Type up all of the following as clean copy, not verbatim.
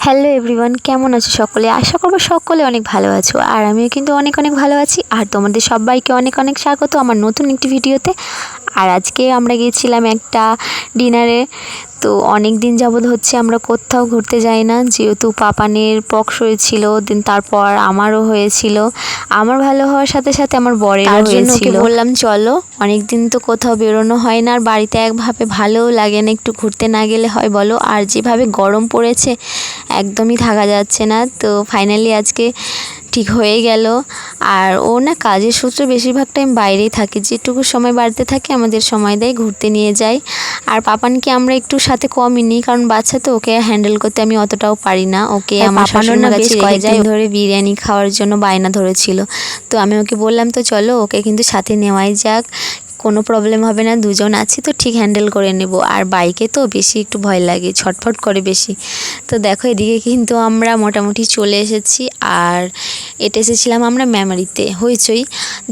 Hello everyone, কেমন আছো সকলে? আশা করবো সকলে অনেক ভালো আছো। আর আমিও কিন্তু অনেক অনেক ভালো আছি। আর তোমাদের সবাইকে অনেক অনেক স্বাগত আমার নতুন একটি ভিডিওতে। আর আজকে আমরা গিয়েছিলাম একটা ডিনারে। তো অনেক দিন যাবৎ হচ্ছে আমরা কোথাও ঘুরতে যাই না, যেহেতু পাপানের পক্স হয়েছিল, দিন তারপর আমারও হয়েছিল। আমার ভালো হওয়ার সাথে সাথে আমার বরেরও হয়েছিল। বললাম চলো, অনেক দিন তো কোথাও বেরোনো হয় না, আর বাড়িতে একভাবে ভালোও লাগে না, একটু ঘুরতে না গেলে হয় বলো? আর যেভাবে গরম পড়েছে একদমই থাকা যাচ্ছে না। তো ফাইনালি আজকে ঠিক হয়ে গেল। আর ও না কাজের সূত্রে বেশিরভাগ টাইম বাইরেই থাকে, যেটুকু সময় বাড়িতে থাকে আমাদের সময় দেয়, ঘুরতে নিয়ে যায়। আর পাপানকে আমরা একটু সাথে কমই নিই, কারণ বাচ্চা তো, ওকে হ্যান্ডেল করতে আমি অতটাও পারি না। ওকে আমার শাশুড়ির কাছে রেখে যাই, ধরে বিরিয়ানি খাওয়ার জন্য বায়না ধরেছিল। তো আমি ওকে বললাম তো চলো ওকে কিন্তু সাথে নেওয়াই যাক, কোনো প্রবলেম হবে না, দুজন আছি তো ঠিক হ্যান্ডেল করে নেব। আর বাইকে তো বেশি একটু ভয় লাগে, ছটফট করে বেশি। তো দেখো এদিকে কিন্তু আমরা মোটামুটি চলে এসেছি। আর এটা এসেছিলাম আমরা মেমারিতে, হইচই,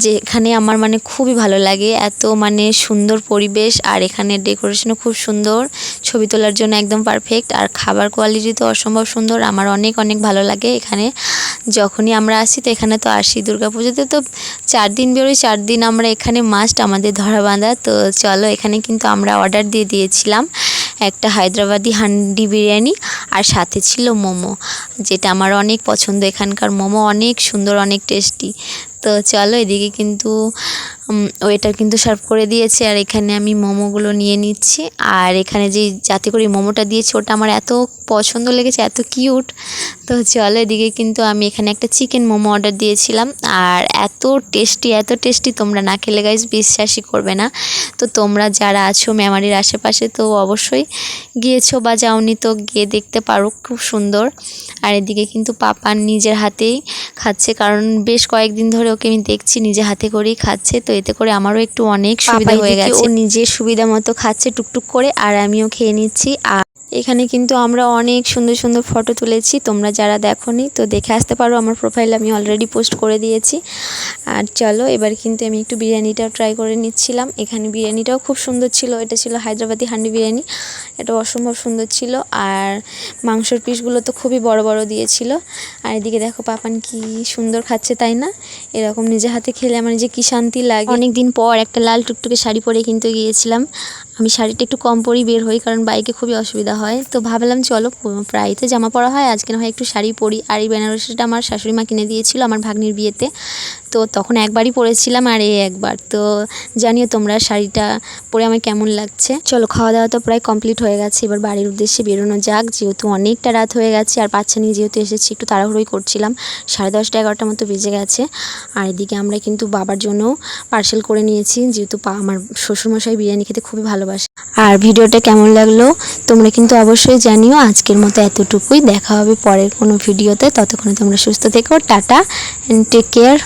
যেখানে আমার মানে খুবই ভালো লাগে, এত মানে সুন্দর পরিবেশ। আর এখানে ডেকোরেশনও খুব সুন্দর, ছবি তোলার জন্য একদম পারফেক্ট। আর খাবার কোয়ালিটি তো অসম্ভব সুন্দর, আমার অনেক অনেক ভালো লাগে এখানে। যখনই আমরা আসি তো এখানে তো আসি, দুর্গাপুজোতে তো 4 দিন বেরোই, 4 দিন আমরা এখানে মাস্ট আমাদের ধরা বাঁধা। তো চলো, এখানে কিন্তু আমরা অর্ডার দিয়ে দিয়েছিলাম একটা হায়দ্রাবাদি হান্ডি বিরিয়ানি, আর সাথে ছিল মোমো, যেটা আমার অনেক পছন্দ। এখানকার মোমো অনেক সুন্দর, অনেক টেস্টি। তো চলো, এদিকে কিন্তু ওয়েটার কিন্তু সার্ভ করে দিয়েছে, আর এখানে আমি মোমোগুলো নিয়ে নিচ্ছি। আর এখানে যে যাতে করে মোমোটা দিয়েছে ওটা আমার এত পছন্দ লেগেছে, এত কিউট। তো চলো, এদিকে কিন্তু আমি এখানে একটা চিকেন মোমো অর্ডার দিয়েছিলাম, আর এত টেস্টি, তোমরা না খেলে গাইস বিশ্বাসই করবে না। তো তোমরা যারা আছো মেমারির আশেপাশে তো অবশ্যই গিয়েছো বা যাওনি, তো গিয়ে দেখতে পারো, খুব সুন্দর। আর এদিকে কিন্তু পাপান নিজের হাতেই খাচ্ছে, কারণ বেশ কয়েকদিন ধরে ওকে আমি দেখছি নিজে হাতে করেই খাচ্ছে। তো এতে করে আমারও একটু অনেক সুবিধা হয়ে গেছে, ও নিজের সুবিধা মতো খাচ্ছে টুকটুক করে, আর আমিও খেয়ে নিচ্ছি। আর এখানে কিন্তু আমরা অনেক সুন্দর সুন্দর ফটো তুলেছি, তোমরা যারা দেখোনি তো দেখে আসতে পারো, আমার প্রোফাইল আমি অলরেডি পোস্ট করে দিয়েছি। আর চলো, এবার কিন্তু আমি একটু বিরিয়ানিটাও ট্রাই করে নিচ্ছিলাম। এখানে বিরিয়ানিটাও খুব সুন্দর ছিল, এটা ছিল হায়দ্রাবাদি হান্ডি বিরিয়ানি, এটা অসম্ভব সুন্দর ছিল। আর মাংসের পিসগুলো তো খুবই বড় বড় দিয়েছিল। আর এদিকে দেখো পাপান কি সুন্দর খাচ্ছে, তাই না? এরকম নিজে হাতে খেলে আমার যে কি শান্তি লাগে। অনেক দিন পর একটা লাল টুকটুকে শাড়ি পরে কিন্তু গিয়েছিলাম। আমি শাড়িটা একটু কম পরেই বের হই, কারণ বাইকে খুবই অসুবিধা হয়। তো ভাবলাম চলো, প্রায় তো জামা পরা হয়, আজকে না হয় একটু শাড়ি পরি। আর এই বেনারসিটা আমার শাশুড়ি মা কিনে দিয়েছিল আমার ভাগ্নির বিয়েতে, তো তখন একবারই পরেছিলাম, আর এই একবার। তো জানিও তোমরা শাড়িটা পরে আমার কেমন লাগছে। চলো, খাওয়া দাওয়া তো প্রায় কমপ্লিট হয়ে গেছে, এবার বাড়ির উদ্দেশ্যে বেরোনো যাক, যেহেতু অনেকটা রাত হয়ে গেছে। আর বাচ্চা নিয়ে যেহেতু এসেছি একটু তাড়াহুড়োই করছিলাম, 10:30 11টার মতো বেজে গেছে। আর এদিকে আমরা কিন্তু বাবার জন্যও পার্সেল করে নিয়েছি, যেহেতু আমার শ্বশুরমশাই বিরিয়ানি খেতে খুবই ভালোবাসে। আর ভিডিওটা কেমন লাগলো তোমরা কিন্তু অবশ্যই জানিও। আজকের মতো এতটুকুই, দেখা হবে পরের কোনো ভিডিওতে, ততক্ষণে তোমরা সুস্থ থেকো, টাটা অ্যান্ড টেক কেয়ার।